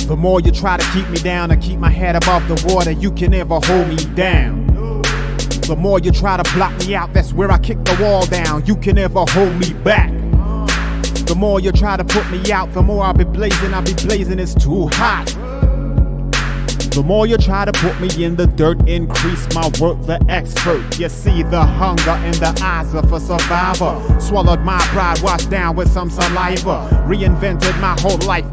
The more you try to keep me down and keep my head above the water, you can never hold me down. The more you try to block me out, that's where I kick the wall down. You can never hold me back. The more you try to put me out, the more I'll be blazing, it's too hot. The more you try to put me in the dirt, increase my work, the expert. You see the hunger in the eyes of a survivor. Swallowed my pride, washed down with some saliva. Reinvented my whole life.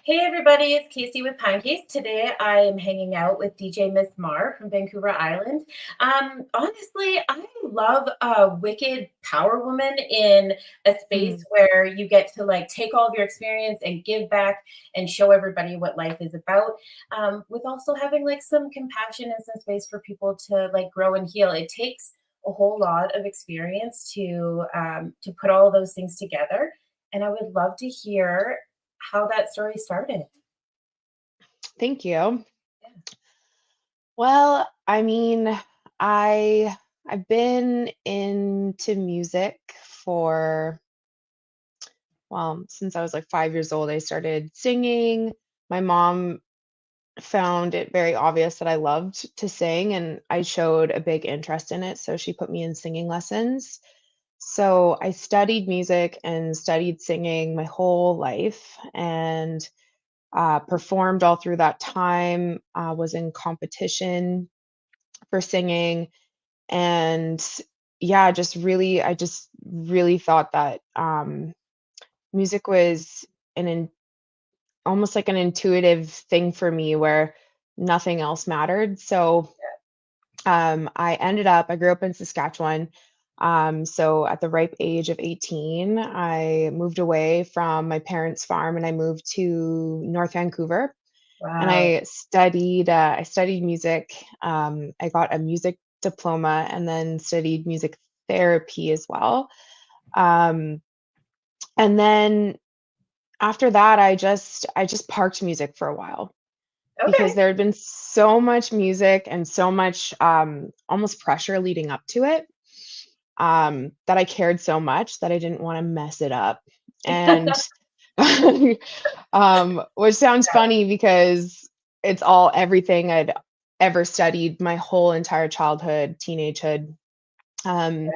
Hey everybody, it's Casey with Pinecase. Today I am hanging out with DJ Miss Mar from Vancouver Island. Honestly, I love a wicked power woman in a space where you get to like take all of your experience and give back and show everybody what life is about, with also having like some compassion and some space for people to like grow and heal. It takes a whole lot of experience to put all of those things together, and I would love to hear how that story started. Thank you. Well, I mean, I've been into music for, well, since I was like 5 years old. I started singing. My mom found it very obvious that I loved to sing, and I showed a big interest in it, so she put me in singing lessons. So I studied music and studied singing my whole life, and performed all through that time. Was in competition for singing, and yeah, I just really thought that music was almost like an intuitive thing for me where nothing else mattered. So I grew up in Saskatchewan. So at the ripe age of 18, I moved away from my parents' farm and I moved to North Vancouver. And Wow. I studied music. I got a music diploma and then studied music therapy as well. And then after that, I just parked music for a while because Okay. there had been so much music and so much almost pressure leading up to it, that I cared so much that I didn't want to mess it up. And which sounds funny because it's all everything I'd ever studied my whole entire childhood, teenagehood. Um,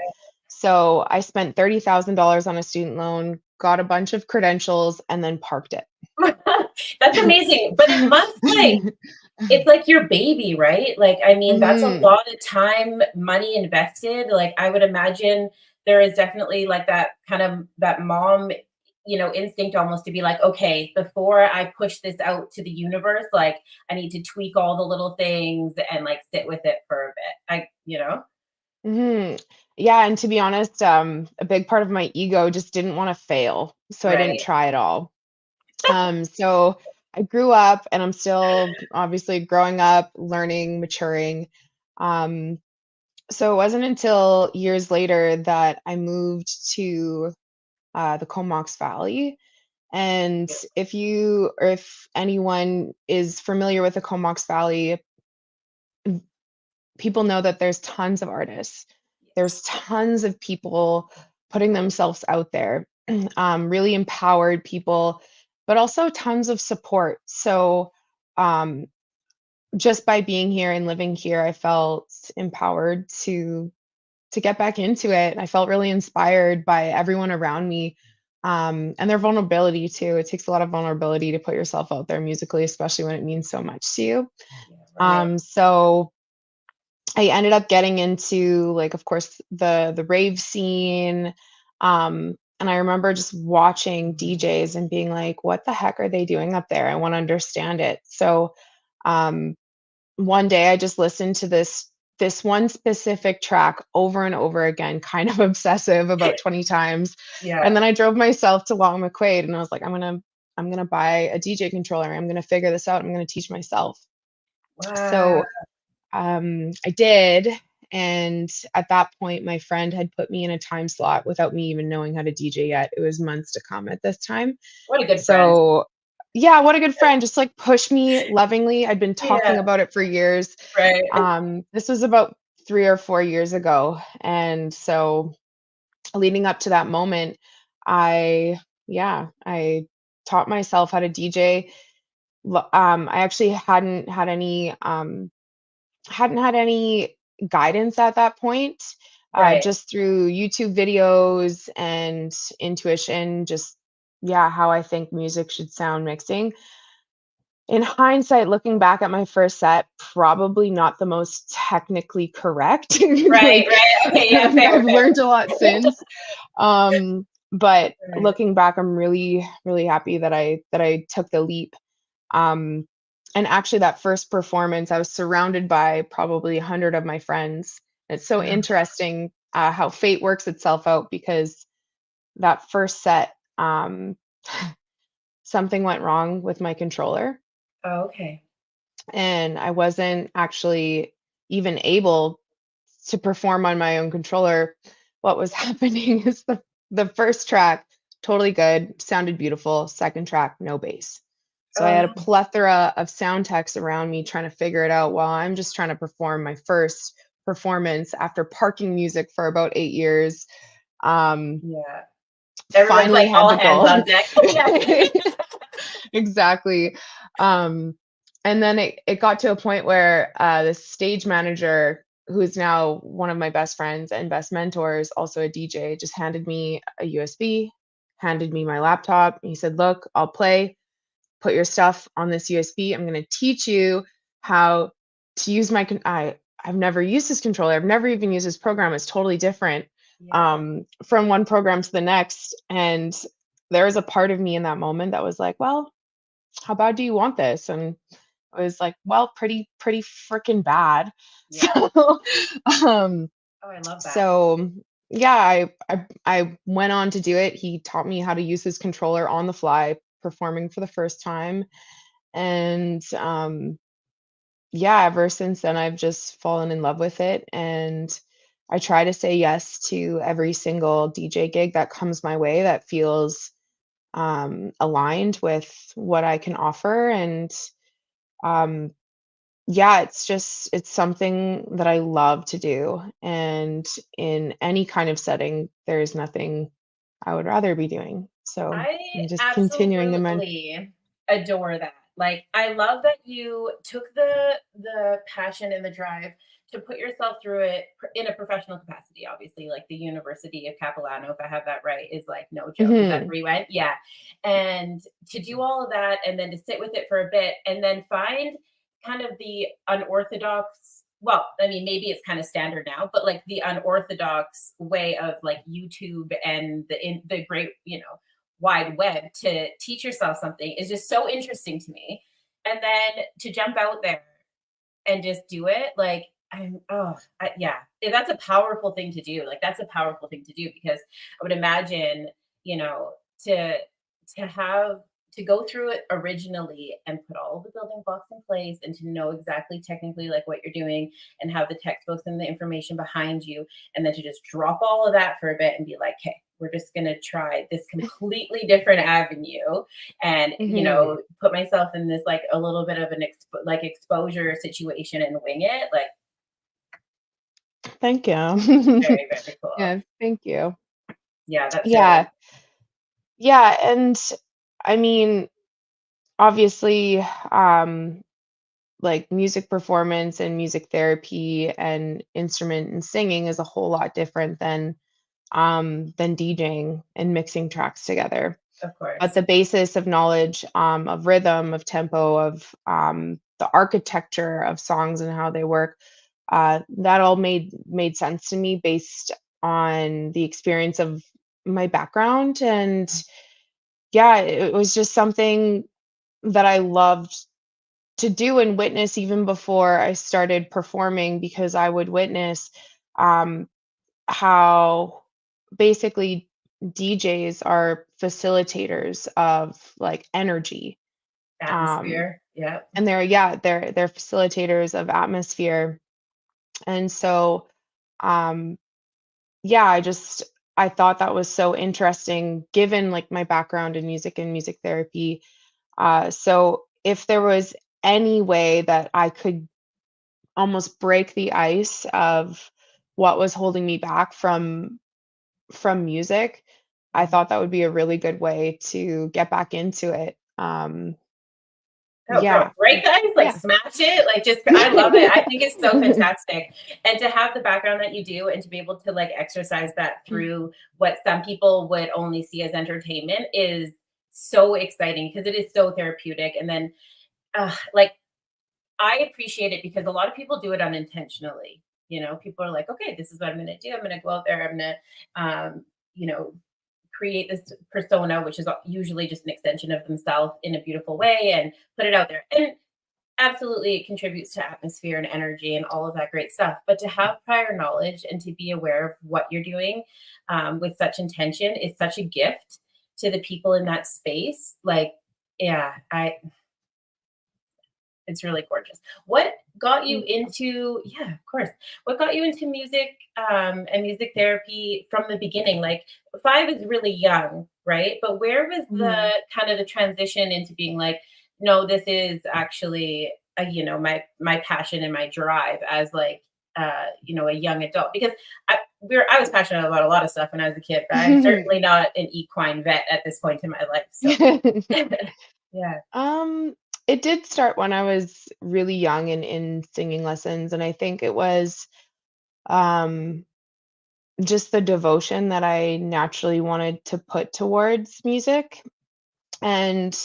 so I spent $30,000 on a student loan, got a bunch of credentials, and then parked it. That's amazing. But it must like it's like your baby, right? Like, I mean, that's a Mhm. lot of time, money invested. Like, I would imagine there is definitely like that kind of that mom, instinct almost to be like, okay, before I push this out to the universe, like I need to tweak all the little things and like sit with it for a bit. Mhm. Yeah, and to be honest, a big part of my ego just didn't wanna fail, so I didn't Right. try at all. So I grew up and I'm still obviously growing up, learning, maturing. Um, so it wasn't until years later that I moved to the Comox Valley. And if anyone is familiar with the Comox Valley, people know that there's tons of artists. There's tons of people putting themselves out there, really empowered people, but also tons of support. So, um, just by being here and living here, I felt empowered to get back into it. I felt really inspired by everyone around me, and their vulnerability too. It takes a lot of vulnerability to put yourself out there musically, especially when it means so much to you. Yeah, right. So I ended up getting into, like, of course, the rave scene, and I remember just watching DJs and being like, "What the heck are they doing up there? I wanna understand it." So, um, one day I just listened to this one specific track over and over again, kind of obsessive, about 20 times, Yeah. and then I drove myself to Long McQuaid, and I was like, I'm gonna buy a DJ controller, I'm gonna figure this out, I'm gonna teach myself." Wow. So I did, and at that point, my friend had put me in a time slot without me even knowing how to DJ yet. It was months to come at this time. What a good friend. So, yeah, what a good friend, just, like, pushed me lovingly. I'd been talking Yeah, about it for years. right. This was about 3 or 4 years ago, and so leading up to that moment, I yeah, I taught myself how to DJ. I actually hadn't had any guidance at that point, Right. just through YouTube videos and intuition, just yeah, how I think music should sound mixing. In hindsight, looking back at my first set, probably not the most technically correct. Right, Like, right. Okay, yeah, fair, I've fair. learned a lot since. But Right. looking back, I'm really, really happy that I took the leap. Um, and actually, that first performance, I was surrounded by probably 100 of my friends. It's so interesting how fate works itself out because that first set, something went wrong with my controller, Oh, okay. and I wasn't actually even able to perform on my own controller. What was happening is the first track, totally good, sounded beautiful. Second track, no bass. So I Oh, had a no. plethora of sound techs around me trying to figure it out while I'm just trying to perform my first performance after parking music for about 8 years. Um, Yeah. Everyone's Finally like had all the hands goal. on deck. Yeah. Exactly. Um, and then it got to a point where the stage manager, who's now one of my best friends and best mentors, also a DJ, just handed me a USB, handed me my laptop. He said, "Look, I'll play. Put your stuff on this USB. I'm going to teach you how to use I've never used this controller. I've never even used this program. It's totally different Yeah. from one program to the next." And there was a part of me in that moment that was like, "Well, how bad do you want this?" And I was like, "Well, pretty freaking bad." Yeah. So, um, Oh, I love that. so yeah, I went on to do it. He taught me how to use his controller on the fly, performing for the first time. And yeah, ever since then, I've just fallen in love with it. And I try to say yes to every single DJ gig that comes my way that feels aligned with what I can offer. And um, yeah, it's something that I love to do. And in any kind of setting, there's nothing I would rather be doing. So I I'm just continuing the absolutely adore that. Like, I love that you took the passion and the drive to put yourself through it in a professional capacity. Obviously, like the University of Capilano, if I have that right, is like no joke. Is that Mhm. where you went? Yeah. And to do all of that and then to sit with it for a bit and then find kind of the unorthodox, well, I mean, maybe it's kind of standard now, but like the unorthodox way of like YouTube and the great, wide web to teach yourself something is just so interesting to me. And then to jump out there and just do it, like yeah, that's a powerful thing to do. Like that's a powerful thing to do because I would imagine, you know, to have to go through it originally and put all the building blocks in place and to know exactly technically like what you're doing and have the textbooks and the information behind you and then to just drop all of that for a bit and be like, "Okay, we're just going to try this completely different avenue and Mhm. put myself in this like a little bit of an like exposure situation and wing it." Like Thank you. very, very cool. Yeah, thank you. Yeah, that's really Yeah. Yeah, and I mean, obviously, like music performance and music therapy and instrument and singing is a whole lot different than DJing and mixing tracks together. of But course. the basis of knowledge of rhythm, of tempo, of the architecture of songs and how they work, that all made sense to me based on the experience of my background. And yeah, it was just something that I loved to do and witness even before I started performing because I would witness um, how basically DJs are facilitators of like energy. Um, Atmosphere. Yeah. and they're facilitators of atmosphere. And so um yeah, I thought that was so interesting given like my background in music and music therapy. So if there was any way that I could almost break the ice of what was holding me back from music, I Mhm. thought that would be a really good way to get back into it. Oh, girl, Yeah. break the ice, like Yeah. smash it, like just I love it. I think it's so fantastic. And to have the background that you do and to be able to like exercise that through what some people would only see as entertainment is so exciting because it is so therapeutic. And then like I appreciate it because a lot of people do it unintentionally. You know, people are like, okay, this is what I'm gonna do. I'm gonna go out there, I'm gonna you know, create this persona, which is usually just an extension of themselves in a beautiful way and put it out there. And absolutely, it contributes to atmosphere and energy and all of that great stuff. But to have prior knowledge and to be aware of what you're doing with such intention is such a gift to the people in that space. Like, yeah, it's really gorgeous. What got you Thank you. into, yeah, of course. What got you into music and music therapy from the beginning? Like 5 is really young, right? But where was the Mhm. kind of the transition into being like, no, this is actually, my passion and my drive as like, a young adult because I was passionate about a lot of stuff when I was a kid, but I'm certainly not an equine vet at this point in my life. So yeah. Um, it did start when I was really young and in singing lessons, and I think it was um just the devotion that I naturally wanted to put towards music. And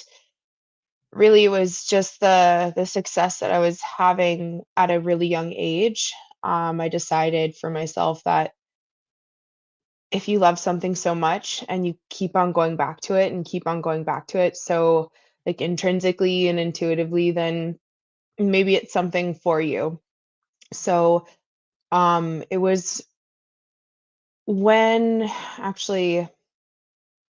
really it was just the success that I was having at a really young age. I decided for myself that if you love something so much and you keep on going back to it and keep on going back to it, so like intrinsically and intuitively, then maybe it's something for you. So it when actually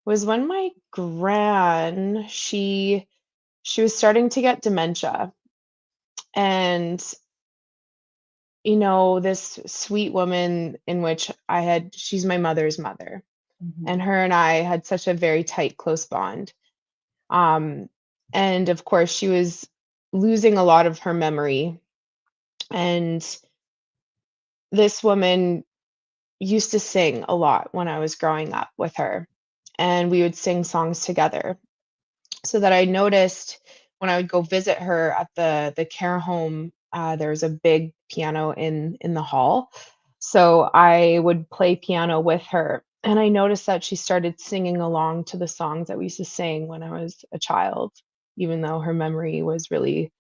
was when my gran she was starting to get dementia. And this sweet woman in which she's my mother's mother, and Mhm. her and I had such a very tight close bond. um and of course she was losing a lot of her memory. And this woman used to sing a lot when I was growing up with her, and we would sing songs together. So that I noticed when I would go visit her at the care home, there was a big piano in the hall. So I would play piano with her, and I noticed that she started singing along to the songs that we used to sing when I was a child, even though her memory was really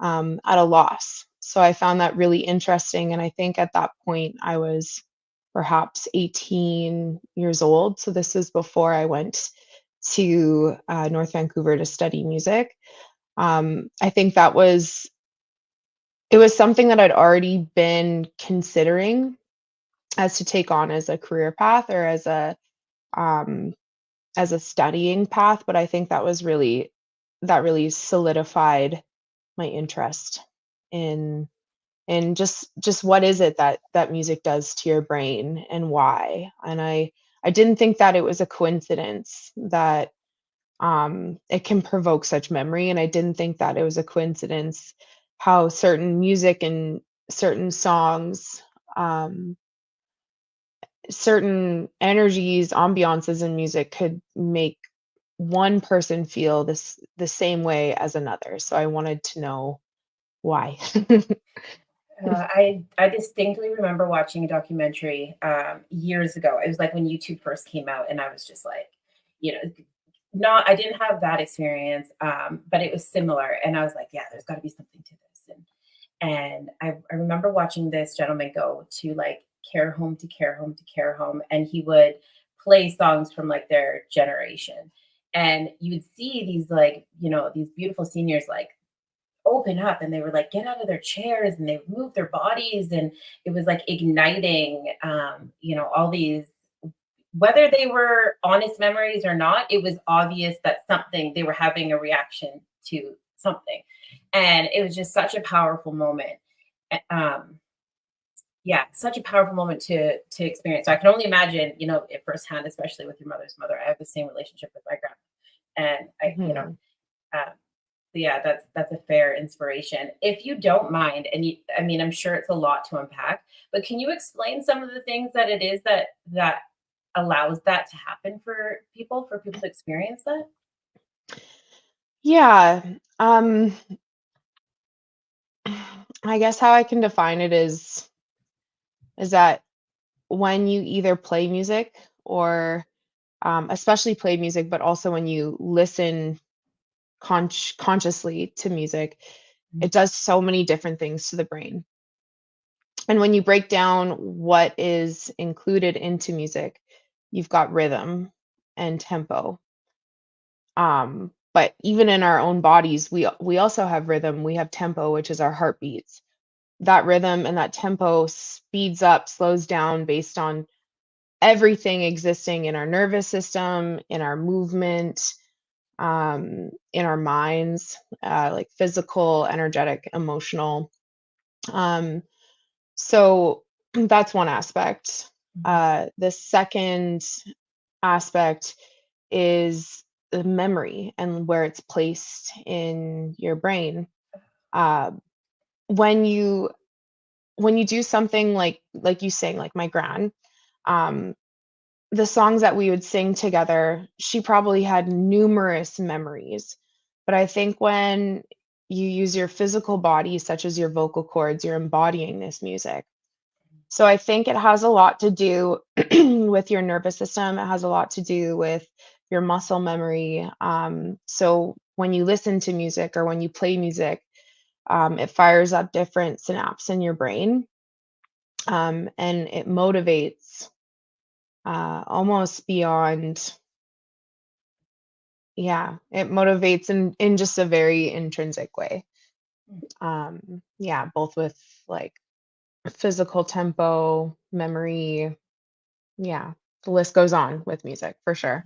at a loss. So I found that really interesting, and I think at that point I was perhaps 18 years old. So this is before I went to North Vancouver to study music. I think it was something that I'd already been considering as to take on as a career path or um, as a studying path, but I think that really solidified my interest in just what is it that music does to your brain and why. And I didn't think that it was a coincidence that it can provoke such memory. And I didn't think that it was a coincidence how certain music and certain songs, um, certain energies, ambiances in music could make one person feel the same way as another. So I wanted to know why. I distinctly remember watching a documentary years ago. It was like when YouTube first came out, and I was just like, you know, not I didn't have that experience, but it was similar, and I was like, yeah, there's got to be something to this. And I remember watching this gentleman go to like care home to care home to care home, and he would play songs from like their generation, and you would see these like these beautiful seniors like open up and they were like get out of their chairs and they would move their bodies and it was like igniting all these whether they were honest memories or not, it was obvious that something they were having a reaction to something. And it was just such a powerful moment. Um, yeah, such a powerful moment to experience. So I can only imagine, it firsthand, especially with your mother's mother. I have the same relationship with my grandma. And Mhm. uh, yeah, that's a fair inspiration. If you don't mind, and I mean, I'm sure it's a lot to unpack, but can you explain some of the things that it is that allows that to happen for people to experience that? Yeah. Um, I guess how I can define it is that when you either play music or especially play music, but also when you listen consciously to music, it does so many different things to the brain. And when you break down what is included into music, you've got rhythm and tempo. But even in our own bodies, we also have rhythm. We have tempo, which is our heartbeats. That rhythm and that tempo speeds up, slows down based on everything existing in our nervous system, in our movement, in our minds, like physical, energetic, emotional. Um, so that's one aspect. The second aspect is the memory and where it's placed in your brain. Uh, when you when you do something like you sing, like my gran, um, the songs that we would sing together, she probably had numerous memories. But I think when you use your physical body, such as your vocal cords, you're embodying this music. So I think it has a lot to do with your nervous system. It has a lot to do with your muscle memory. So when you listen to music or when you play music, it fires up different synapses in your brain, and it motivates almost beyond. Yeah, it motivates in just a very intrinsic way. Yeah, both with like physical tempo, memory. Yeah, the list goes on with music for sure.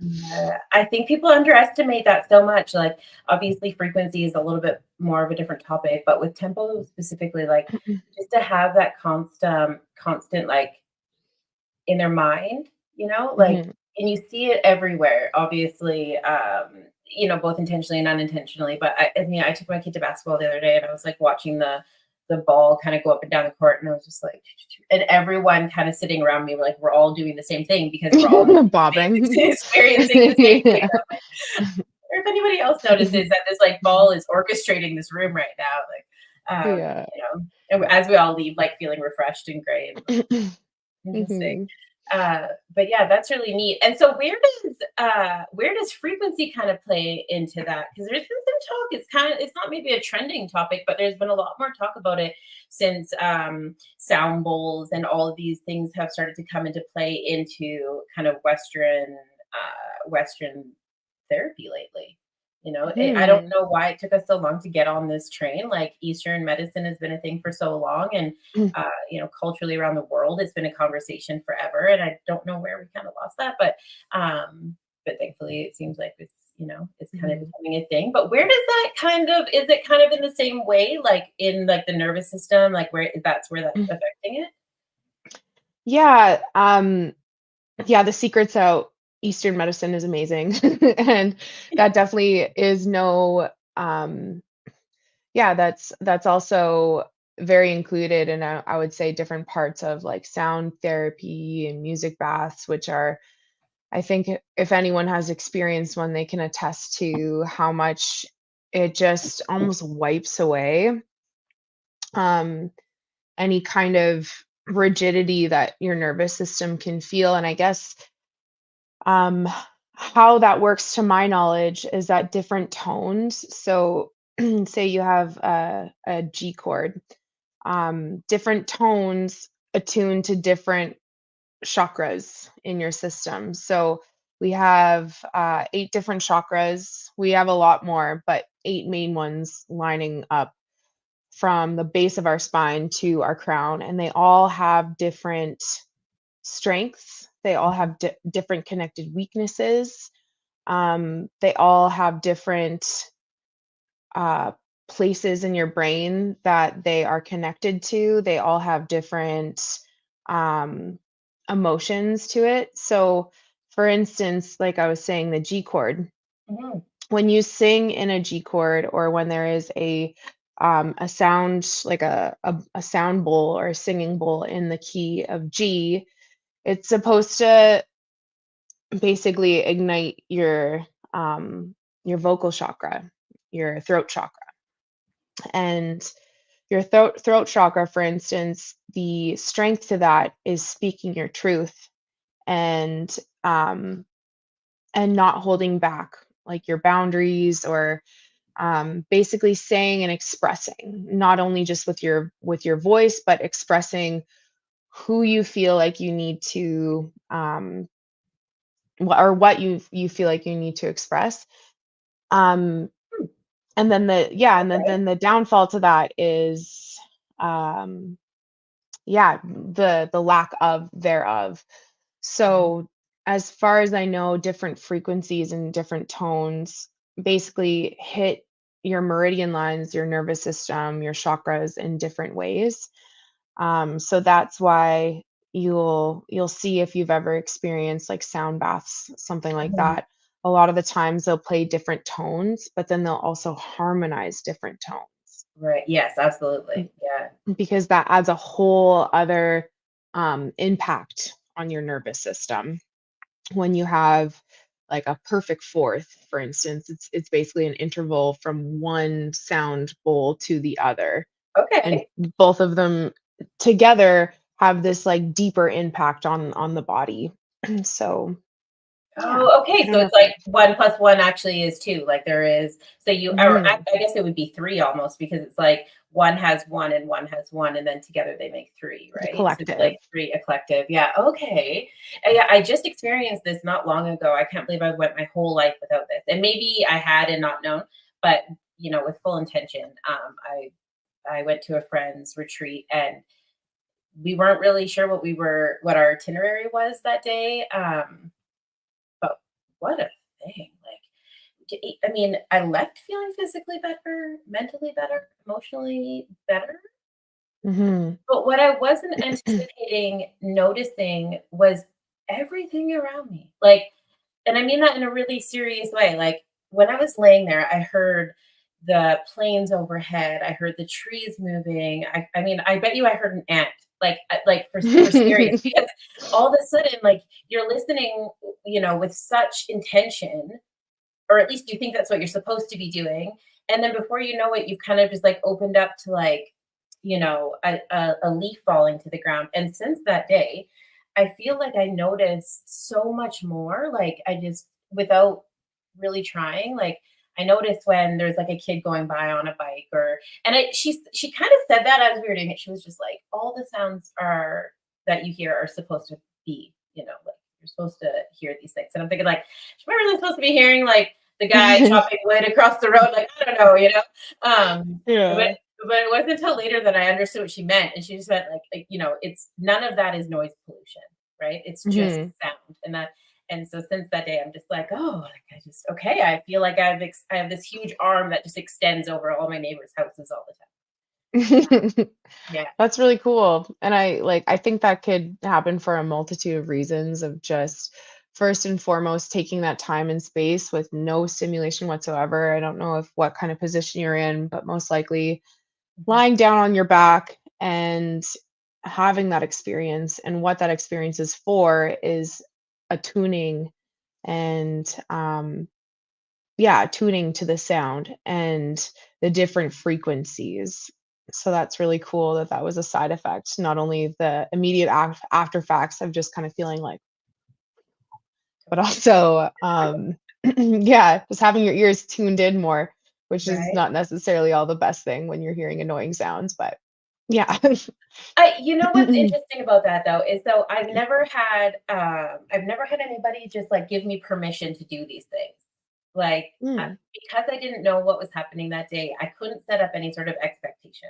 I think people underestimate that so much. Like, obviously, frequency is a little bit more of a different topic, but with tempo specifically, like, just to have that constant, like, in their mind, like, Mhm. and you see it everywhere, obviously, both intentionally and unintentionally. But I mean, I took my kid to basketball the other day, and I was like watching the ball kind of go up and down the court, and I was just like, and everyone kind of sitting around me, we're all doing the same thing because we're all Bobbing. experiencing the same thing. Yeah. Or if anybody else notices that this like ball is orchestrating this room right now, like, Yeah. and as we all leave, like feeling refreshed and great. Interesting. Mhm. But yeah, that's really neat. And so where does frequency kind of play into that? Because there's been some talk. It's not maybe a trending topic, but there's been a lot more talk about it since sound bowls and all of these things have started to come into play into kind of Western therapy lately. I don't Hmm. know why it took us so long to get on this train. Like Eastern medicine has been a thing for so long, and culturally around the world, it's been a conversation forever. And I don't know where we kind of lost that, but thankfully, it seems like it's kind of Mhm. becoming a thing. But where does that is it kind of in the same way, like in like the nervous system, like where that's affecting it? Yeah, yeah, the secret's out. Eastern medicine is amazing. And that definitely is no yeah, that's also very included in I would say different parts of like sound therapy and music baths, which are I think if anyone has experienced one, they can attest to how much it just almost wipes away um, any kind of rigidity that your nervous system can feel. And I guess um, how that works, to my knowledge, is that different tones. So, say you have a G chord, different tones attuned to different chakras in your system. So we have 8 different chakras. We have a lot more, but 8 main ones lining up from the base of our spine to our crown. And they all have different strengths. They all have different connected weaknesses. They all have different uh, places in your brain that they are connected to. They all have different um, emotions to it. So, for instance, like I was saying, the G chord, Mhm. when you sing in a G chord or when there is a sound like a sound bowl or a singing bowl in the key of G, it's supposed to basically ignite your vocal chakra, your throat chakra. And your throat chakra, for instance, the strength to that is speaking your truth and um and not holding back like your boundaries or basically saying and expressing not only just with your voice but expressing who you feel like you need to or what you feel like you need to express. um Hmm, and then the yeah and okay. then the downfall to that is um yeah, the lack of thereof. Mhm. So, as far as I know, different frequencies and different tones basically hit your meridian lines, your nervous system, your chakras in different ways. So that's why you'll see if you've ever experienced like sound baths, something like Mhm. that. A lot of the times they'll play different tones, but then they'll also harmonize different tones Right. Yes, absolutely. Yeah. because that adds a whole other impact on your nervous system. When you have like a perfect fourth, for instance, it's basically an interval from one sound bowl to the other, and Okay. both of them together have this like deeper impact on the body. So yeah, Oh, I okay. don't So know it's if like that. 1 plus 1 actually is 2. Like there is, so you, or Mhm. I guess it would be 3 almost because it's like 1 has 1 and 1 has 1, and then together they make 3, The right? So it's collective. like 3, a collective. Yeah. Okay. Yeah. I just experienced this not long ago. I can't believe I went my whole life without this. And maybe I had and not known, but with full intention. I went to a friend's retreat and we weren't really sure what our itinerary was that day. But what a thing, like, I mean, I left feeling physically better, mentally better, emotionally better, Mhm. but what I wasn't anticipating noticing was everything around me, like, and I mean that in a really serious way, like, when I was laying there, I heard the planes overhead, I heard the trees moving, I mean, I bet you I heard an ant, like, for serious, because all of a sudden, like, you're listening, with such intention, or at least you think that's what you're supposed to be doing. And then before you know it, you've kind of just like opened up to like, a leaf falling to the ground. And since that day, I feel like I notice so much more. Like I just, without really trying, like I notice when there's like a kid going by on a bike, or, and she kind of said that as we were doing it. She was just like, all the sounds are that you hear are supposed to be, like you're supposed to hear these things. And I'm thinking like, am I really supposed to be hearing like the guy chopping wood across the road? Like, I don't know. But Yeah. it wasn't until later that I understood what she meant. And she just meant like, it's none of that is noise pollution, right? It's just Mhm. sound. And so since that day, I'm just like, oh, like I just okay. I feel like I have this huge arm that just extends over all my neighbors' houses all the time. Yeah. That's really cool. And I think that could happen for a multitude of reasons of just first and foremost taking that time and space with no stimulation whatsoever. I don't know if what kind of position you're in, but most likely Mhm. lying down on your back and having that experience. And what that experience is for is attuning and yeah, tuning to the sound and the different frequencies. So that's really cool that that was a side effect, not only the immediate after facts of just kind of feeling like, but also, yeah, just having your ears tuned in more, which is Right. not necessarily all the best thing when you're hearing annoying sounds, but yeah. You know what's interesting about that though is though I've never had anybody just like give me permission to do these things. Like Mm, because I didn't know what was happening that day, I couldn't set up any sort of expectation,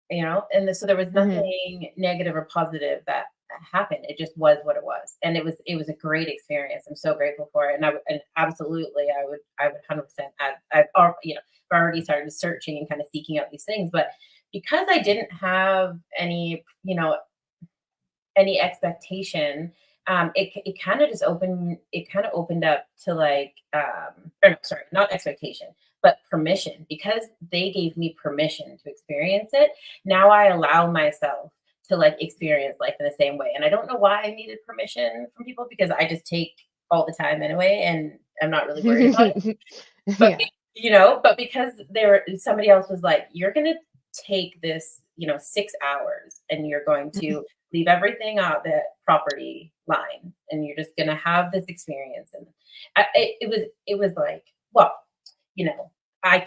and so there was mhm. nothing negative or positive that happened. It just was what it was, and it was a great experience. I'm so grateful for it, and absolutely I would 100%. I've already started searching and kind of seeking out these things, but because I didn't have any expectation, it kind of just opened up to like, or no, sorry, not expectation, but permission, because they gave me permission to experience it. Now I allow myself to like experience life in the same way. And I don't know why I needed permission from people, because I just take all the time anyway, and I'm not really worried about it. But Yeah. but because somebody else was like, you're going to take this, 6 hours and you're going to leave everything out the property line and you're just going to have this experience. And it was like, well, you know, I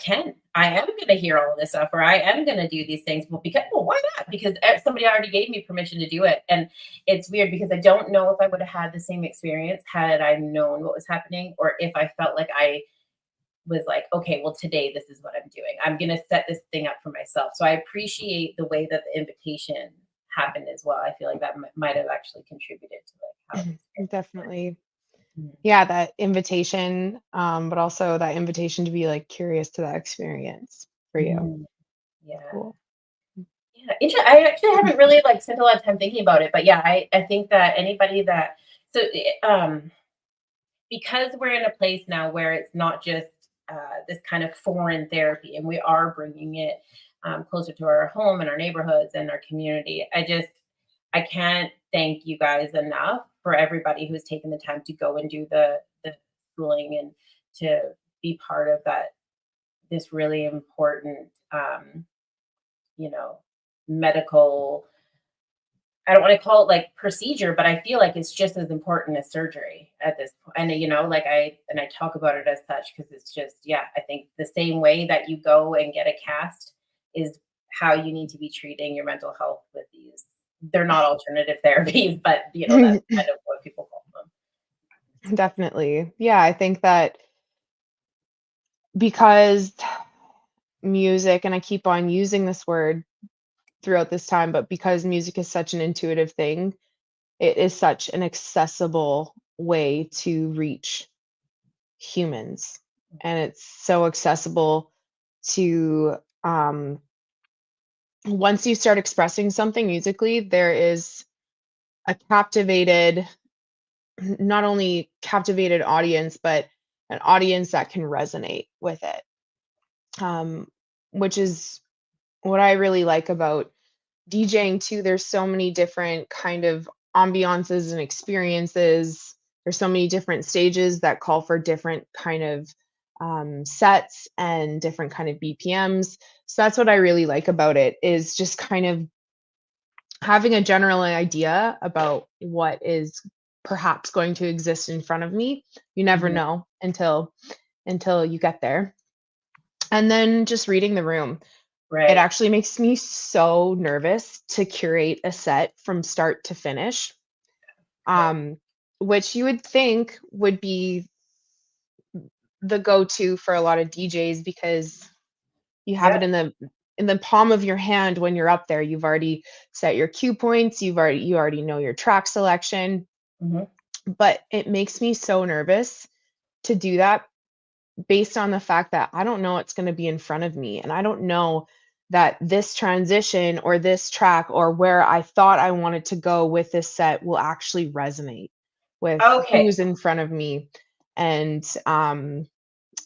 am going to hear all of this stuff, or I am going to do these things. Well, why not? Because somebody already gave me permission to do it. And it's weird because I don't know if I would have had the same experience had I known what was happening, or if I felt like I was like, okay, well, today this is what I'm doing. I'm going to set this thing up for myself. So I appreciate the way that the invitation happened as well. I feel like that might have actually contributed to like how the experience Definitely. went. Yeah, that invitation, but also that invitation to be like curious to that experience for you. Mhm. Yeah. Cool. Yeah, I actually haven't really like spent a lot of time thinking about it, but yeah, I think that anybody that so because we're in a place now where it's not just this kind of foreign therapy, and we are bringing it closer to our home and our neighborhoods and our community. I can't thank you guys enough for everybody who's taken the time to go and do the schooling and to be part of that this really important you know medical. I don't want to call it like procedure, but I feel like it's just as important as surgery at this point. And like I talk about it as such because it's just, yeah, I think the same way that you go and get a cast is how you need to be treating your mental health with these. They're not alternative therapies, but that's kind of what people call them. Definitely. Yeah, I think that because music, and I keep on using this word throughout this time, but because music is such an intuitive thing, it is such an accessible way to reach humans. And it's so accessible to once you start expressing something musically, there is a captivated, not only captivated audience, but an audience that can resonate with it. Which is what I really like about DJing too. There's so many different kind of ambiances and experiences. There's so many different stages that call for different kind of sets and different kind of BPMs. So that's what I really like about it, is just kind of having a general idea about what is perhaps going to exist in front of me. You never Mhm. know until you get there. And then just reading the room. It Right. actually makes me so nervous to curate a set from start to finish, Okay. um, which you would think would be the go-to for a lot of DJs because you have it Yep. in the palm of your hand when you're up there. You've already set your cue points, you already know your track selection, Mhm. but it makes me so nervous to do that based on the fact that I don't know what's going to be in front of me. And I don't know that this transition or this track or where I thought I wanted to go with this set will actually resonate with Okay. who's in front of me, and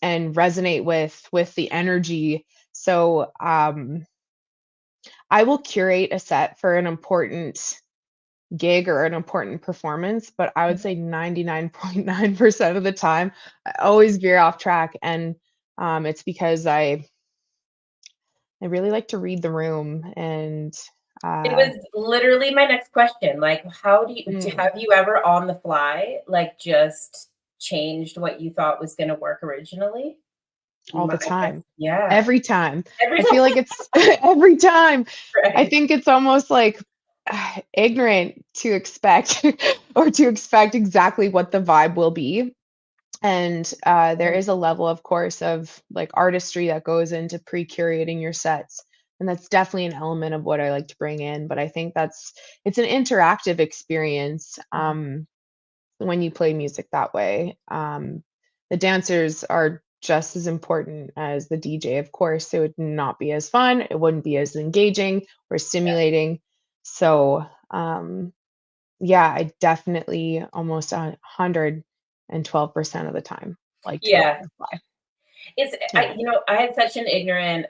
resonate with the energy. So I will curate a set for an important gig or an important performance, but I would Mhm. say 99.9% of the time, I always veer off track, and it's because I really like to read the room, and It uh, was literally my next question. Like, how mm, have you ever on the fly, like, just changed what you thought was gonna work originally? all the I guess, time, yeah. every time. Every I time, feel like it's every time. I right. think it's almost like ignorant to expect or to expect exactly what the vibe will be. And there Mhm. is a level, of course, of like artistry that goes into pre-curating your sets. And that's definitely an element of what I like to bring in. But I think it's an interactive experience Mhm. when you play music that way. The dancers are just as important as the DJ, of course. It would not be as fun, it wouldn't be as engaging or stimulating. So, yeah, I definitely almost 112% of the time like to go on Yeah. the fly. It's Yeah. I had such an ignorant,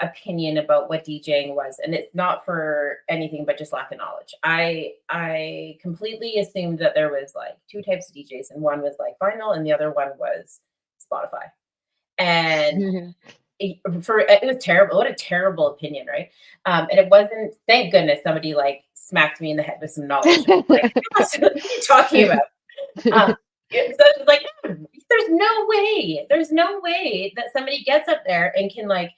opinion about what DJing was, and it's not for anything but just lack of knowledge. I completely assumed that there was, like, 2 types of DJs, and one was, like, vinyl, and the other one was Spotify. And it was terrible. What a terrible opinion, right? And it wasn't, thank goodness somebody like smacked me in the head with some knowledge. Like, what are you talking about? So it's like, there's no way. There's no way that somebody gets up there and can like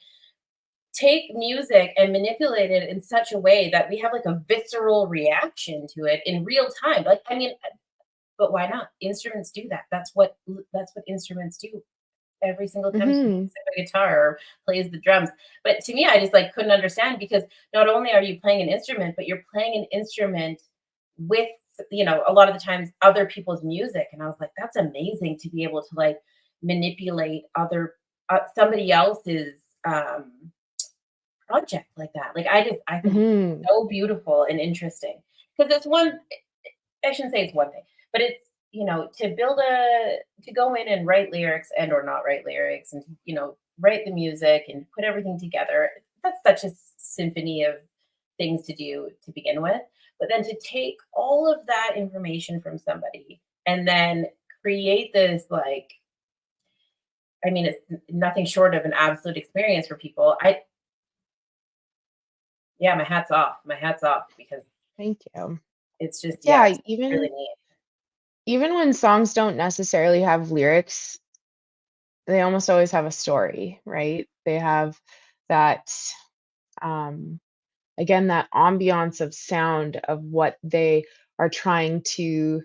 take music and manipulate it in such a way that we have like a visceral reaction to it in real time. Like, I mean, but why not? Instruments do that. That's what instruments do every single time somebody Mhm. picks up a guitar or plays the drums. But to me, I just like couldn't understand because not only are you playing an instrument, but you're playing an instrument with, a lot of the times other people's music. And I was like, that's amazing to be able to like manipulate somebody else's project like that. Like I think it's Mhm. so beautiful and interesting because it's one. I shouldn't say it's one thing, but it's to go in and write lyrics and or not write lyrics and write the music and put everything together. That's such a symphony of things to do to begin with. But then to take all of that information from somebody and then create this like, I mean, it's nothing short of an absolute experience for people. Yeah, my hat's off. My hat's off because Thank you. it's just, yeah, Yeah, it's really neat. even when songs don't necessarily have lyrics, they almost always have a story, right? They have that, um, again, that ambiance of sound of what they are trying to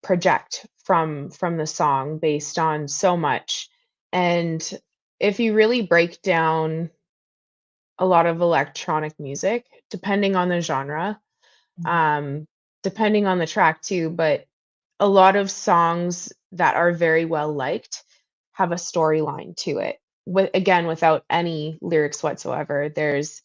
project from the song based on so much. And if you really break down a lot of electronic music, depending on the genre, Mhm. um, depending on the track too, but a lot of songs that are very well liked have a storyline to it. With again, without any lyrics whatsoever. There's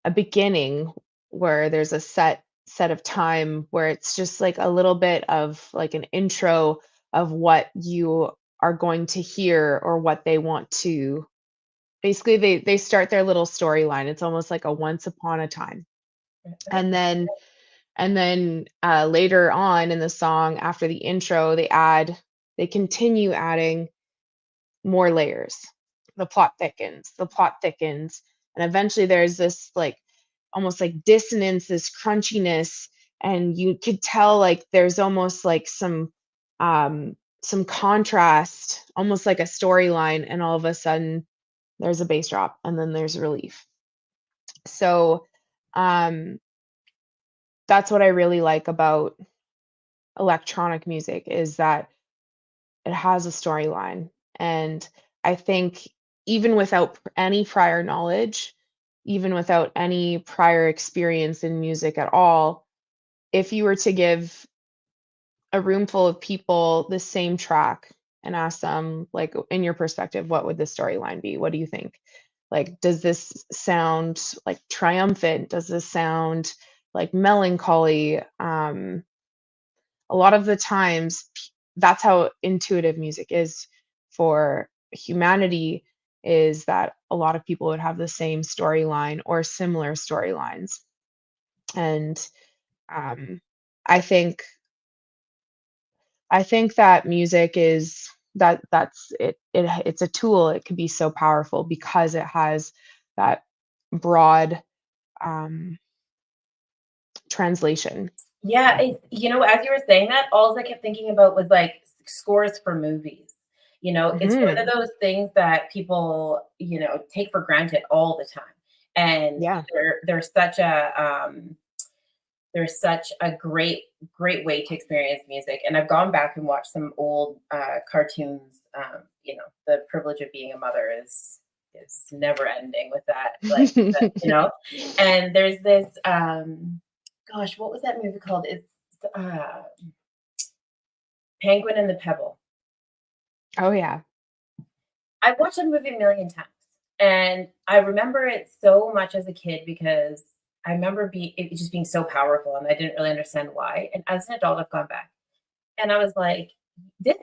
a beginning where there's a set of time where it's just like a little bit of like an intro of what you are going to hear or what they want to basically they start their little storyline. It's almost like a once upon a time. And then later on in the song after the intro they continue adding more layers. The plot thickens, and eventually there's this like almost like dissonance, this crunchiness, and you could tell like there's almost like some contrast, almost like a storyline, and all of a sudden there's a bass drop and then there's relief. So um that's what I really like about electronic music is that it has a storyline. And I think even without any prior knowledge, even without any prior experience in music at all, if you were to give a room full of people the same track and ask them, like, in your perspective, what would the storyline be? What do you think? Like, does this sound like triumphant? Does this sound like melancholy? A lot of the times that's how intuitive music is for humanity is that a lot of people would have the same storyline or similar storylines. And um, I think I think that music is that's it's a tool. It could be so powerful because it has that broad um, translation. Yeah, as you were saying that, all I kept thinking about was like scores for movies. It's one Hmm. of those things that people, take for granted all the time. And Yeah. there's such a great way to experience music. And I've gone back and watched some old cartoons. The privilege of being a mother is never ending with that. Like, and there's this gosh, what was that movie called? It's uh, Penguin and the Pebble. Oh yeah. I've watched that movie a million times, and I remember it so much as a kid because I remember it just being so powerful, and I didn't really understand why. And as an adult, I've gone back, and I was like, this,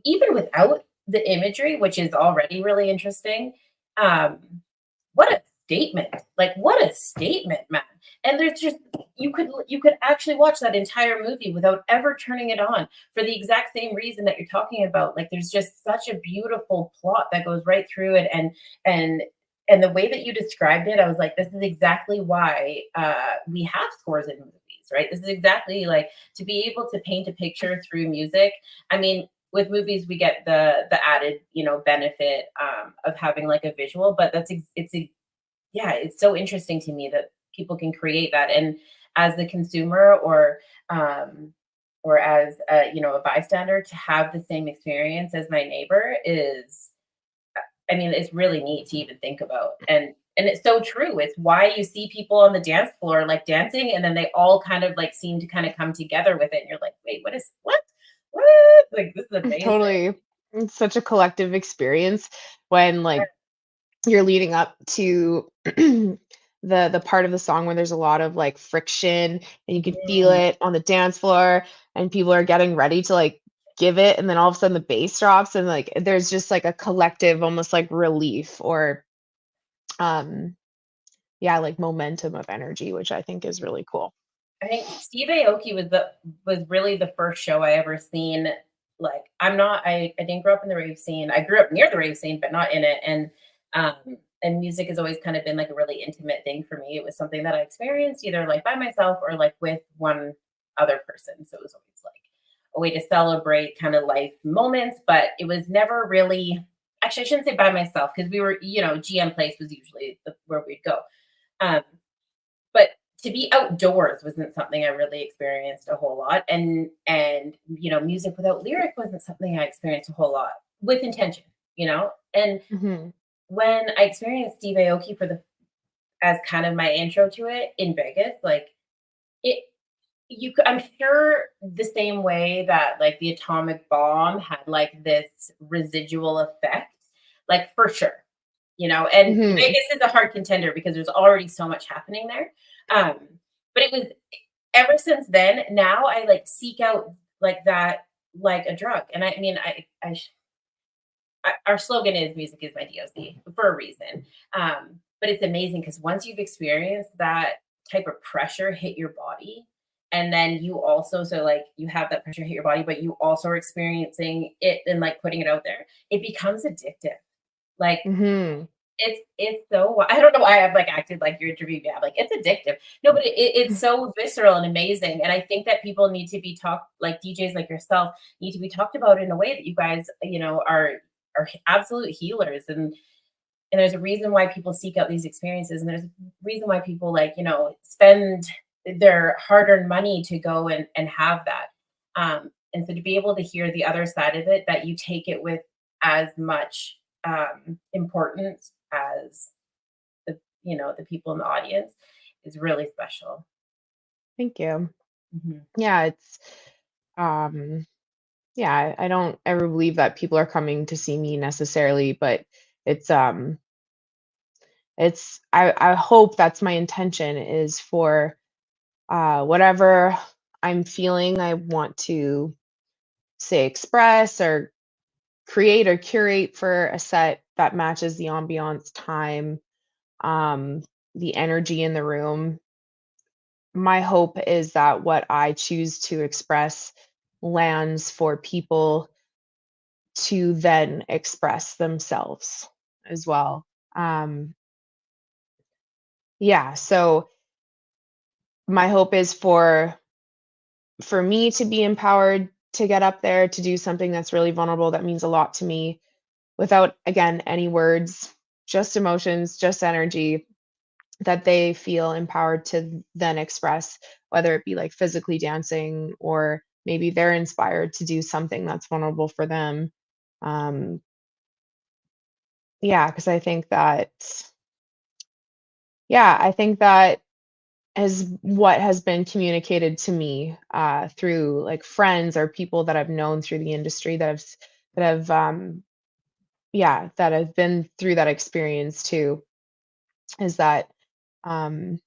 even without the imagery, which is already really interesting, um, what a statement! Like, what a statement, man! And there's just you could actually watch that entire movie without ever turning it on for the exact same reason that you're talking about. Like there's just such a beautiful plot that goes right through it, and and the way that you described it, I was like, this is exactly why we have scores in movies, right? This is exactly like to be able to paint a picture through music. I mean, with movies, we get the added, you know, benefit of having like a visual, but yeah, it's so interesting to me that people can create that. And as the consumer um, or as you know, a bystander, to have the same experience as my neighbor is, I mean, it's really neat to even think about. And it's so true. It's why you see people on the dance floor like dancing, and then they all kind of like seem to kind of come together with it. And you're like, wait, what? Like this is amazing. Totally. It's such a collective experience when like you're leading up to the part of the song where there's a lot of like friction and you can feel Mm. it on the dance floor and people are getting ready to like give it, and then all of a sudden the bass drops and like there's just like a collective almost like relief or um yeah, like momentum of energy, which I think is really cool. I think Steve Aoki was really the first show I ever seen. Like I didn't grow up in the rave scene. I grew up near the rave scene, but not in it. And music has always kind of been like a really intimate thing for me. It was something that I experienced either like by myself or like with one other person. So it was always like a way to celebrate kind of life moments, but it was never really, actually I shouldn't say by myself because we were, you know, GM Place was usually where we'd go. Um, but to be outdoors wasn't something I really experienced a whole lot, and you know, music without lyric wasn't something I experienced a whole lot with intention, you know. And Mhm. when I experienced Steve Aoki for the as kind of my intro to it in Vegas, like it, I'm sure the same way that like the atomic bomb had like this residual effect, like for sure, you know. And Mhm. Vegas is a hard contender because there's already so much happening there. Um, but it was ever since then. Now I like seek out like that like a drug. And I mean, our slogan is "Music is my DOC" for a reason. But it's amazing because once you've experienced that type of pressure hit your body, and then you also so like you have that pressure hit your body, but you also are experiencing it and like putting it out there, it becomes addictive. Like Mhm. it's so I don't know why I've like acted like you're interviewing me. I'm like it's addictive. No, but it's so visceral and amazing. And I think that people need to be talked like DJs like yourself need to be talked about in a way that you guys, you know, are absolute healers. And there's a reason why people seek out these experiences, and there's a reason why people like, you know, spend their hard-earned money to go and have that. And so to be able to hear the other side of it, that you take it with as much importance as the, you know, the people in the audience is really special. Thank you. Mhm. Yeah, it's um yeah, I don't ever believe that people are coming to see me necessarily, but it's I hope that's my intention is for whatever I'm feeling I want to say express or create or curate for a set that matches the ambiance time, um, the energy in the room. My hope is that what I choose to express lands for people to then express themselves as well. Um, yeah, so my hope is for me to be empowered to get up there to do something that's really vulnerable that means a lot to me without again any words, just emotions, just energy that they feel empowered to then express, whether it be like physically dancing or maybe they're inspired to do something that's vulnerable for them. Um, yeah, because I think that is what has been communicated to me through like friends or people that I've known through the industry that have yeah, that have been through that experience too, is that um,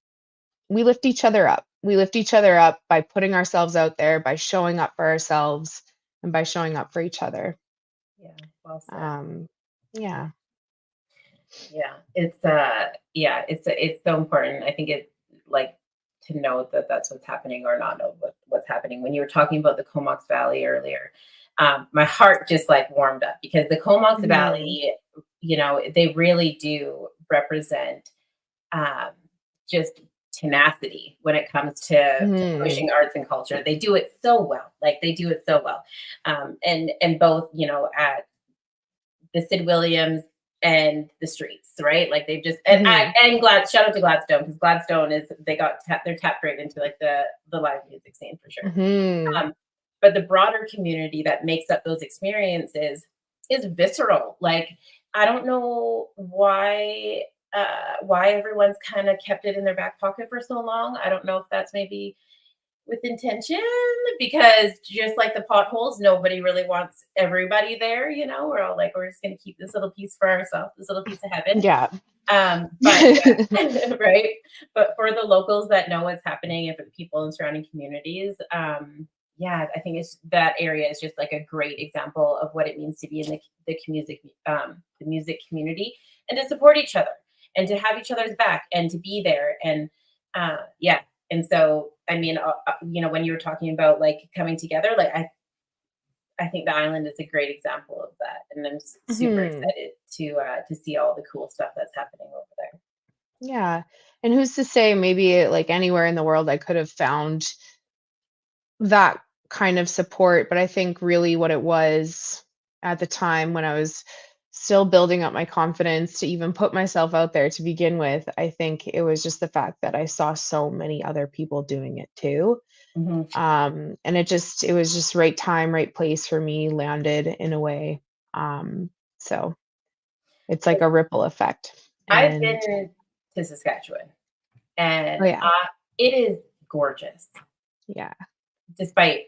we lift each other up. We lift each other up by putting ourselves out there, by showing up for ourselves, and by showing up for each other. Yeah, well said. Um, yeah. Yeah, it's yeah, it's so important. I think it's like to know that that's what's happening or not know what's happening. When you were talking about the Comox Valley earlier, my heart just like warmed up because the Comox Mhm. Valley, they really do represent um, just tenacity when it comes to Mhm. pushing arts and culture. They do it so well. Like they do it so well. And both, at the Sid Williams and the streets, right? Like they've just Mhm. and Glad shout out to Gladstone because Gladstone is they got they're tapped right into like the live music scene for sure. Mhm. But the broader community that makes up those experiences is visceral. Like I don't know why everyone's kind of kept it in their back pocket for so long. I don't know if that's maybe with intention because just like the potholes, nobody really wants everybody there. We're all like, we're just going to keep this little piece for ourselves, this little piece of heaven. Yeah. But yeah, right. But for the locals that know what's happening and for the people in surrounding communities, yeah, I think it's that area is just like a great example of what it means to be in the music community and to support each other and to have each other's back and to be there and yeah. And so, I mean, when you were talking about like coming together, like I think the island is a great example of that, and I'm super Mhm. excited to see all the cool stuff that's happening over there. Yeah. And who's to say maybe like anywhere in the world I could have found that kind of support, but I think really what it was at the time when I was still building up my confidence to even put myself out there to begin with, I think it was just the fact that I saw so many other people doing it too. Mhm. And it was just right time, right place for me landed in a way. So it's like a ripple effect. I've And been to Saskatchewan, oh and yeah, it is gorgeous, yeah. despite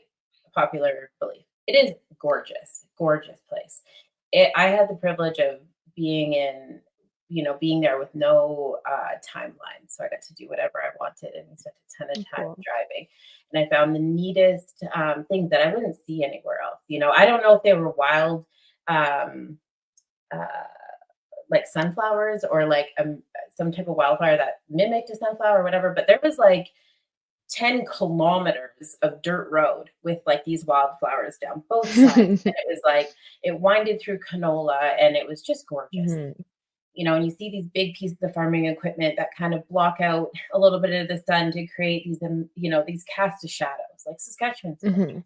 popular belief. It is gorgeous, gorgeous place. I had the privilege of being being there with no timeline, so I got to do whatever I wanted and spent a ton of time Cool. driving. And I found the neatest things that I wouldn't see anywhere else. I don't know if they were wild. Um, uh, like sunflowers or like some type of wildflower that mimicked a sunflower or whatever. But there was like 10 kilometers of dirt road with like these wildflowers down both sides. And it was like it winded through canola and it was just gorgeous. Mhm. And you see these big pieces of farming equipment that kind of block out a little bit of the sun to create these cast of shadows. Like Saskatchewan's gorgeous. Mhm.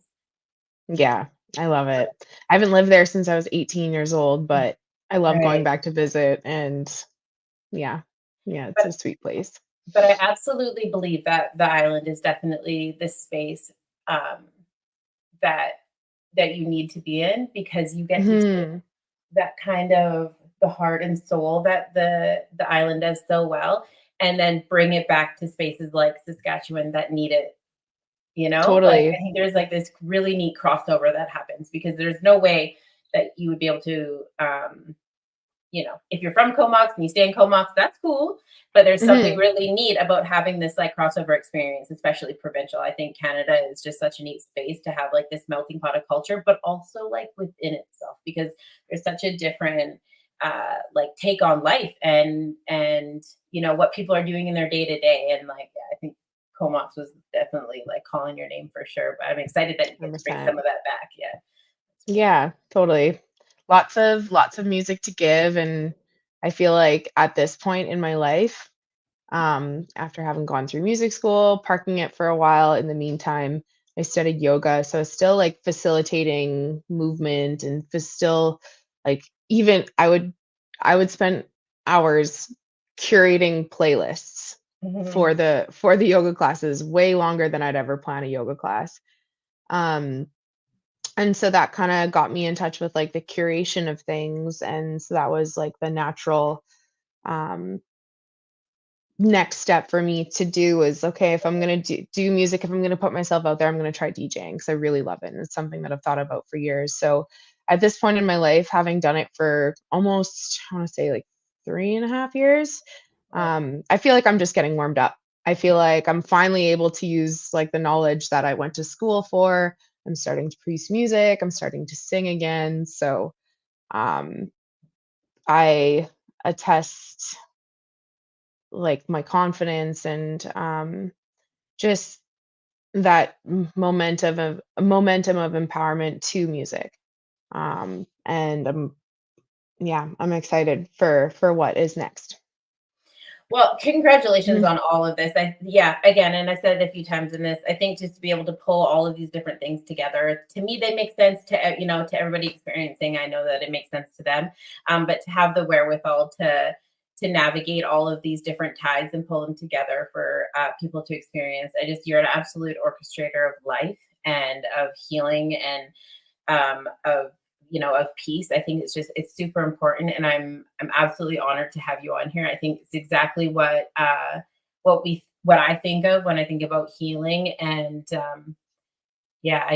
Yeah, I love it. I haven't lived there since I was 18 years old, but I love going Right. back to visit and yeah. Yeah, it's a But sweet place. But I absolutely believe that the island is definitely the space, um, that you need to be in because you get to take Mhm. that kind of the heart and soul that the island does so well, and then bring it back to spaces like Saskatchewan that need it, Like, I Totally. think there's, like, this really neat crossover that happens because there's no way that you would be able to, if you're from Comox and you stay in Comox, that's cool. But there's something Mhm. really neat about having this like crossover experience, especially provincial. I think Canada is just such a neat space to have like this melting pot of culture, but also like within itself because there's such a different like take on life and what people are doing in their day to day. And like yeah, I think Comox was definitely like calling your name for sure. But I'm excited that you get to bring 100%. some of that back. Yeah. That's really Yeah, totally. Lots of music to give, and I feel like at this point in my life, after having gone through music school, parking it for a while, in the meantime, I studied yoga, so it's still, like, facilitating movement and still, like, even I would spend hours curating playlists Mhm. for the yoga classes, way longer than I'd ever plan a yoga class. Um, and so that kinda got me in touch with, like, the curation of things, and so that was, like, the natural, um, next step for me to do is, okay, if I'm gonna do music, if I'm gonna put myself out there, I'm gonna try DJing because I really love it, and it's something that I've thought about for years. So, at this point in my life, having done it for almost, I wanna say, like, 3.5 years, I feel like I'm just getting warmed up. I feel like I'm finally able to use, like, the knowledge that I went to school for. I'm starting to produce music, I'm starting to sing again, so, um, I attest, like, my confidence and, just that momentum of empowerment to music. And yeah, I'm excited for what is next. Well, congratulations Mhm. on all of this. Yeah, again, and I said it a few times in this, I think just to be able to pull all of these different things together, to me, they make sense to, to everybody experiencing. I know that it makes sense to them. But to have the wherewithal to navigate all of these different tides and pull them together for people to experience. You're an absolute orchestrator of life and of healing and of of peace. I think it's super important, and I'm absolutely honored to have you on here. I think it's exactly what I think of when I think about healing, and yeah,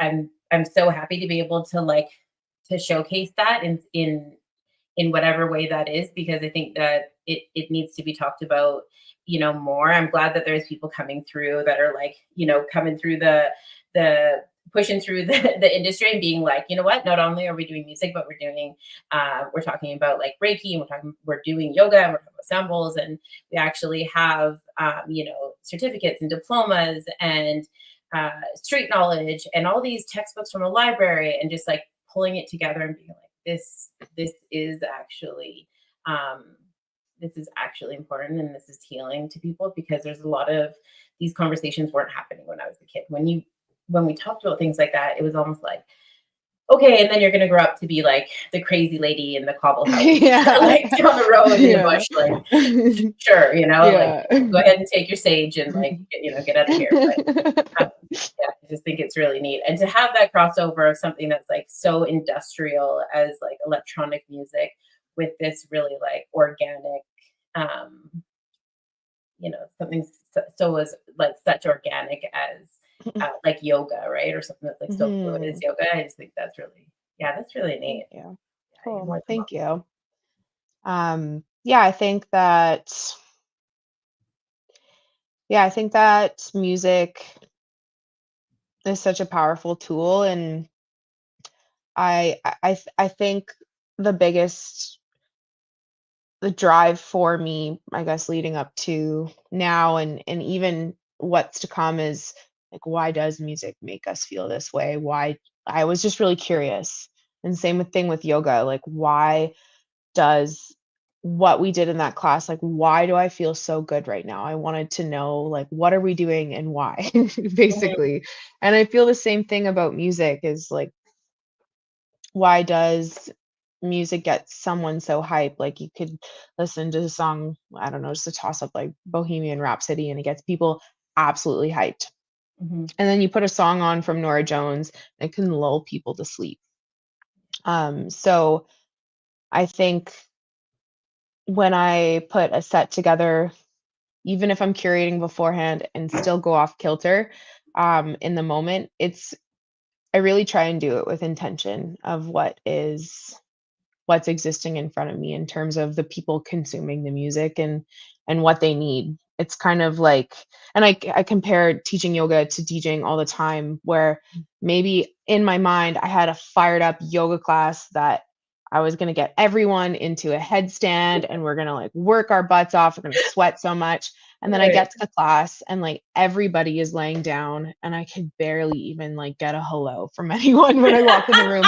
I'm so happy to be able to to showcase that in whatever way that is, because I think that it needs to be talked about, more. I'm glad that there's people coming through that are coming through the pushing through the industry and being like, you know what, not only are we doing music, but we're talking about like Reiki, and we're doing yoga, and we're talking about sound bowls, and we actually have certificates and diplomas and street knowledge and all these textbooks from a library, and just like pulling it together and being like, this is actually um, this is actually important, and this is healing to people, because there's a lot of these conversations weren't happening when I was a kid. When we talked about things like that, it was almost like, okay, and then you're gonna grow up to be like the crazy lady in the cobble house, Yeah. like down the road in the Yeah. bush, like sure, like Yeah. go ahead and take your sage and get out of here. But yeah, I just think it's really neat. And to have that crossover of something that's like so industrial as like electronic music with this really like organic, um, something so as like such organic as like yoga, right? Or something that's like so fluid as Mhm. yoga. I just think that's really Thank neat. you. Yeah, you're Cool. more than Thank welcome. you. Yeah, I think that music is such a powerful tool, and I think the biggest the drive for me, I guess, leading up to now and even what's to come is like, why does music make us feel this way? Why I was just really curious. And same with thing with yoga, like why does what we did in that class, like why do I feel so good right now? I wanted to know like what are we doing and why, Mhm, basically. And I feel the same thing about music is like why does music get someone so hyped? Like you could listen to the song, I don't know, just a toss up like Bohemian Rhapsody and it gets people absolutely hyped. mhm. And then you put a song on from Nora Jones, and it can lull people to sleep. So I think when I put a set together, even if I'm curating beforehand and still go off kilter in the moment, I really try and do it with intention of what's existing in front of me in terms of the people consuming the music and what they need. It's kind of like, and I compare teaching yoga to DJing all the time, where maybe in my mind I had a fired up yoga class that I was going to get everyone into a headstand and we're going to like work our butts off. We're going to sweat so much. And then I Right. get to the class and like everybody is laying down and I could barely even like get a hello from anyone when I walk in the room.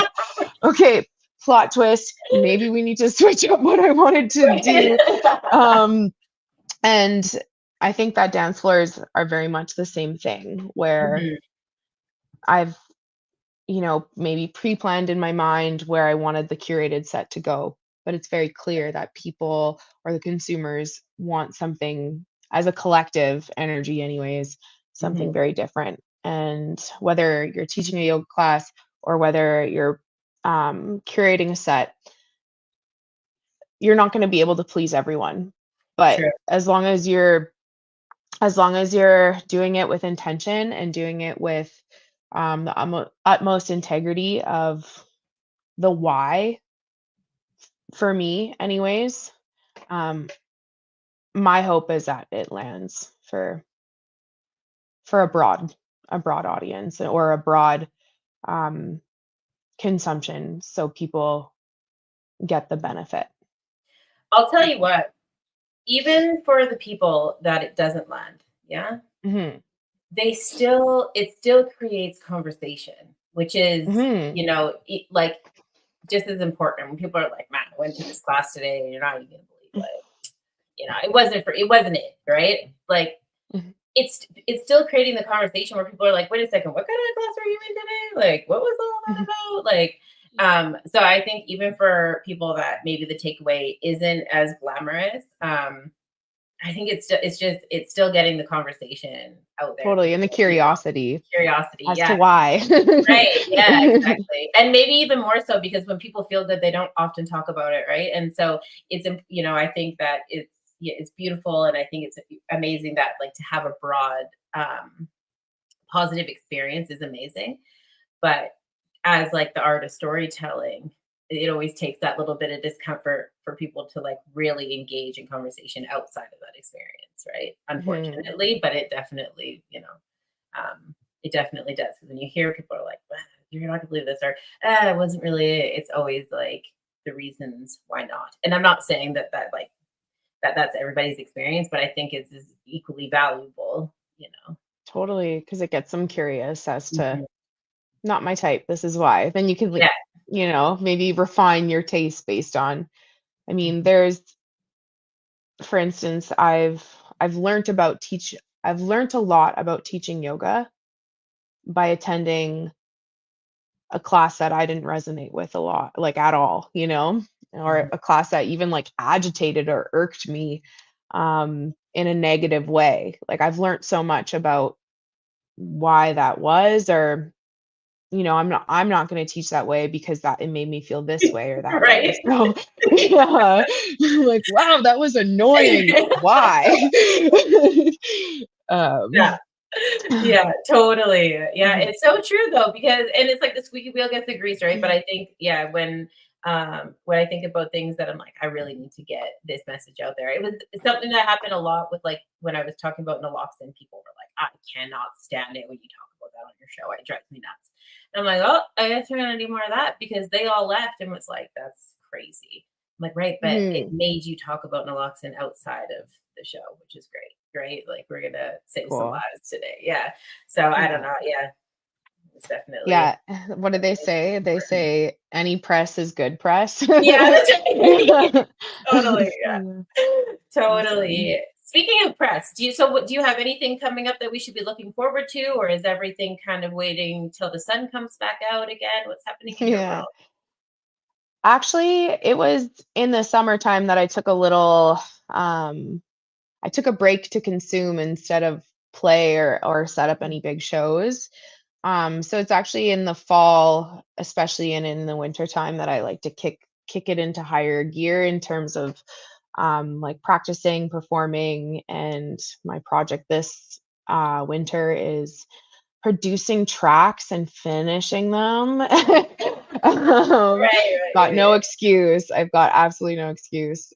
Okay, plot twist, maybe we need to switch up what I wanted to do. Um, and I think that dance floors are very much the same thing where Mhm, I've, maybe pre-planned in my mind where I wanted the curated set to go, but it's very clear that people or the consumers want something as a collective energy anyways, something mhm. very different. And whether you're teaching a yoga class or whether you're curating a set, you're not going to be able to please everyone. But True. as long as you're doing it with intention and doing it with the utmost integrity of the why, for me anyways, um, my hope is that it lands for a broad audience or a broad um, consumption so people get the benefit. I'll tell you what, even for the people that it doesn't land, yeah, Mhm. it still creates conversation, which is, Mhm. like just as important. When people are like, man, I went to this class today and you're not even gonna believe it wasn't it, right? Like Mhm. it's still creating the conversation where people are like, wait a second, what kind of class are you in today? Like, what was all that Mhm. about? Like, so I think even for people that maybe the takeaway isn't as glamorous, I think it's still getting the conversation out there. Totally, and the curiosity Curiosity, as to yeah. why. Right, yeah, exactly, and maybe even more so because when people feel good, they don't often talk about it, right? And so I think that it's beautiful, and I think it's amazing that, like, to have a broad, positive experience is amazing, but as, like, the art of storytelling, it always takes that little bit of discomfort for people to, like, really engage in conversation outside of that experience, right? Mhm. Unfortunately, but it definitely does. 'Cause when you hear people are like, "Wow, you're not gonna believe this," or it wasn't really it. It's always like the reasons why not. And I'm not saying that's everybody's experience, but I think it's is equally valuable, you know. Totally, because it gets them curious as to, Mhm. "Not my type, this is why." Then you can, like, Yeah. maybe refine your taste based on. I mean, Mhm. there's for instance, I've learned a lot about teaching yoga by attending a class that I didn't resonate with a lot, like, at all, or Mhm. a class that even, like, agitated or irked me, in a negative way. Like, I've learned so much about why that was, or, I'm not gonna teach that way because that it made me feel this way or that way. Right. So, yeah, I'm like, "Wow, that was annoying. Why?" Yeah. Um, Yeah, totally. Yeah, mhm, it's so true though, because and it's like the squeaky wheel gets the grease, right? But mhm, I think, yeah, when I think about things that I'm like, I really need to get this message out there. It's something that happened a lot with like when I was talking about naloxone, people were like, I cannot stand it when you talk about that on your show. It drives me nuts. And I'm like, oh, I guess we're gonna do more of that because they all left and was like, that's crazy. I'm like, right, but it mhm. made you talk about naloxone outside of the show, which is great, right? Like we're gonna save some Cool. lives today. Yeah. So I don't Yeah. know. Yeah, it's definitely Yeah, what do they it's say? They important. say any press is good press. Yeah, that's right. Yeah. Totally. Yeah, Yeah. awesome. Totally. Speaking of press, do you have anything coming up that we should be looking forward to, or is everything kind of waiting till the sun comes back out again? What's happening in your Yeah. world? Actually, it was in the summertime that um I took a break to consume instead of play or set up any big shows. So it's actually in the fall, especially and in the winter time that I like to kick it into higher gear in terms of like practicing, performing, and my project this winter is producing tracks and finishing them. um, Right, right, got right, no right. excuse. I've got absolutely no excuse.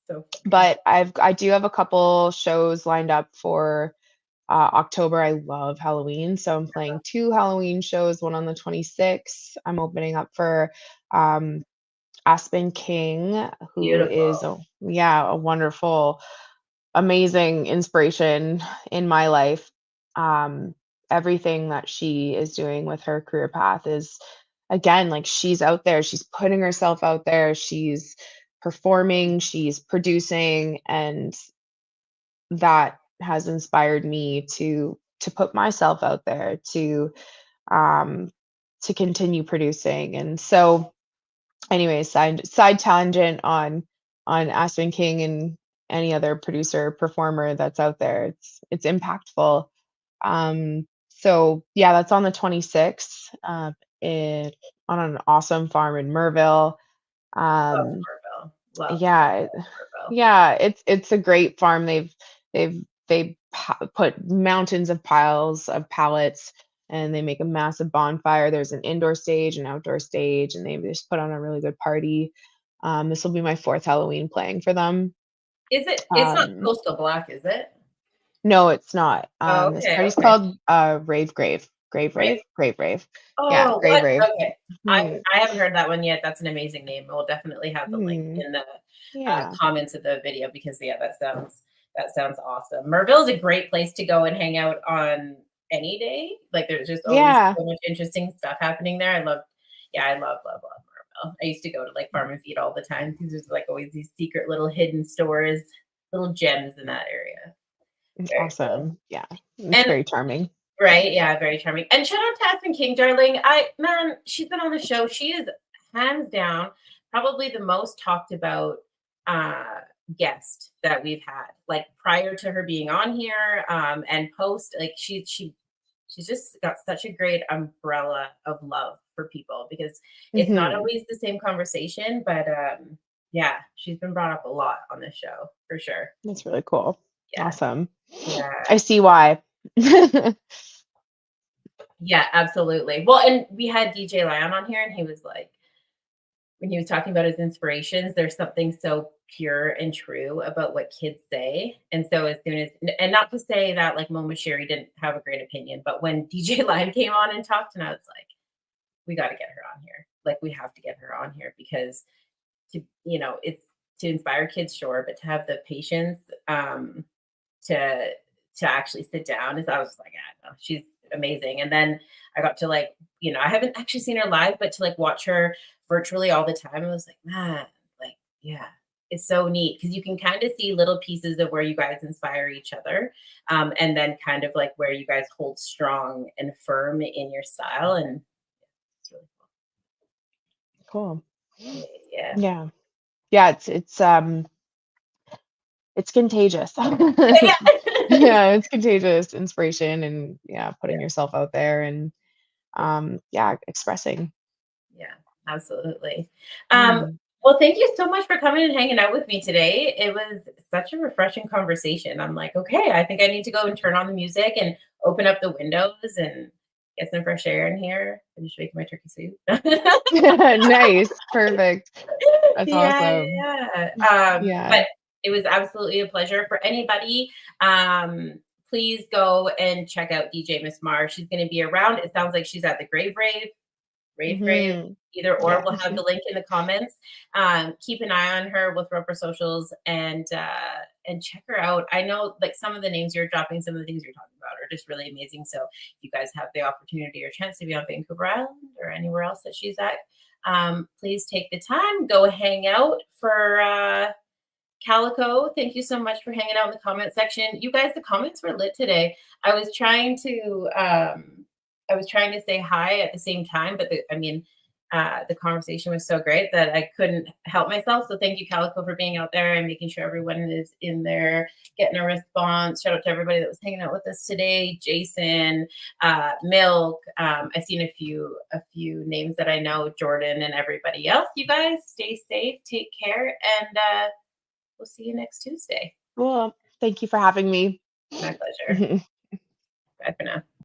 So funny. But I do have a couple shows lined up for October. I love Halloween, so I'm playing 2 Halloween shows, one on the 26th. I'm opening up for, um, Aspen King, who is Beautiful. a wonderful, amazing inspiration in my life. Um, Everything that she is doing with her career path is, again, like, she's out there, she's putting herself out there, she's performing, she's producing, and that has inspired me to put myself out there um to continue producing. And so anyways, side tangent on Aspen King and any other producer performer that's out there. It's impactful. So yeah, that's on the 26th, it on an awesome farm in Merville. Love um Marvel. Love, yeah, Marvel. yeah, it's a great farm. They put mountains of piles of pallets, and they make a massive bonfire. There's an indoor stage, an outdoor stage, and they just put on a really good party. This will be my 4th Halloween playing for them. It's not Um, Coastal Black, is it? no, it's not. Oh, This okay, party's okay. called Rave Grave. Grave Right. Rave? Grave Rave. Yeah, Oh, Grave what? Rave. Okay. Hmm. I haven't heard that one yet. That's an amazing name. We'll definitely have the link Hmm. in the Yeah. comments of the video because yeah, That sounds awesome. Merville is a great place to go and hang out on any day. Like there's just always Yeah. so much interesting stuff happening there. I love Merville. I used to go to like Farm and Feed all the time because there's like always these secret little hidden stores, little gems in that area. It's Very cool. awesome. Yeah. It's And very charming. right, yeah, very charming. And shout out to Aspen King, darling. Man, she's been on the show. She is hands down probably the most talked about uh guest that we've had. Like prior to her being on here, and post, like she's just got such a great umbrella of love for people because it's not Hmm. always the same conversation, but yeah, she's been brought up a lot on this show for sure. That's really cool. Yeah, Awesome. yeah. I see why. Yeah, absolutely. Well, and we had DJ Lion on here, and he was like, when he was talking about his inspirations, there's something so pure and true about what kids say. And so as soon as, and not to say that like Moma Sherry didn't have a great opinion, but when DJ Lion came on and talked, and I was like, we got to get her on here. Like we have to get her on here because it's to inspire kids, sure, but to have the patience, to actually sit down is I was just like, yeah, no, she's amazing. And then I got to like, I haven't actually seen her live, but to like watch her virtually all the time, I was like, man, like, yeah, it's so neat because you can kind of see little pieces of where you guys inspire each other. And then kind of like where you guys hold strong and firm in your style. And it's really Cool. cool. Yeah. Yeah. Yeah, it's contagious. Yeah. Yeah, it's contagious inspiration and yeah, Yeah. putting yourself out there and yeah, expressing. Yeah, absolutely. Um, Mm. well, thank you so much for coming and hanging out with me today. It was such a refreshing conversation. I'm like, okay, I think I need to go and turn on the music and open up the windows and get some fresh air in here. I'm just making my turkey soup. Nice. Perfect. That's Yeah, awesome. Yeah. but it was absolutely a pleasure for anybody. Please go and check out DJ Miss Mar. She's going to be around. It sounds like she's at the Grave, Hmm. either or. Yeah. We'll have the link in the comments. Keep an eye on her. We'll throw up her socials and check her out. I know like some of the names you're dropping, some of the things you're talking about are just really amazing. So if you guys have the opportunity or chance to be on Vancouver Island or anywhere else that she's at, please take the time, go hang out for Calico. Thank you so much for hanging out in the comment section. You guys, the comments were lit today. I was trying to say hi at the same time, but the conversation was so great that I couldn't help myself. So thank you, Calico, for being out there and making sure everyone is in there, getting a response. Shout out to everybody that was hanging out with us today. Jason, Milk. I've seen a few names that I know, Jordan and everybody else. You guys stay safe, take care, and we'll see you next Tuesday. Well, thank you for having me. My pleasure. Bye for now.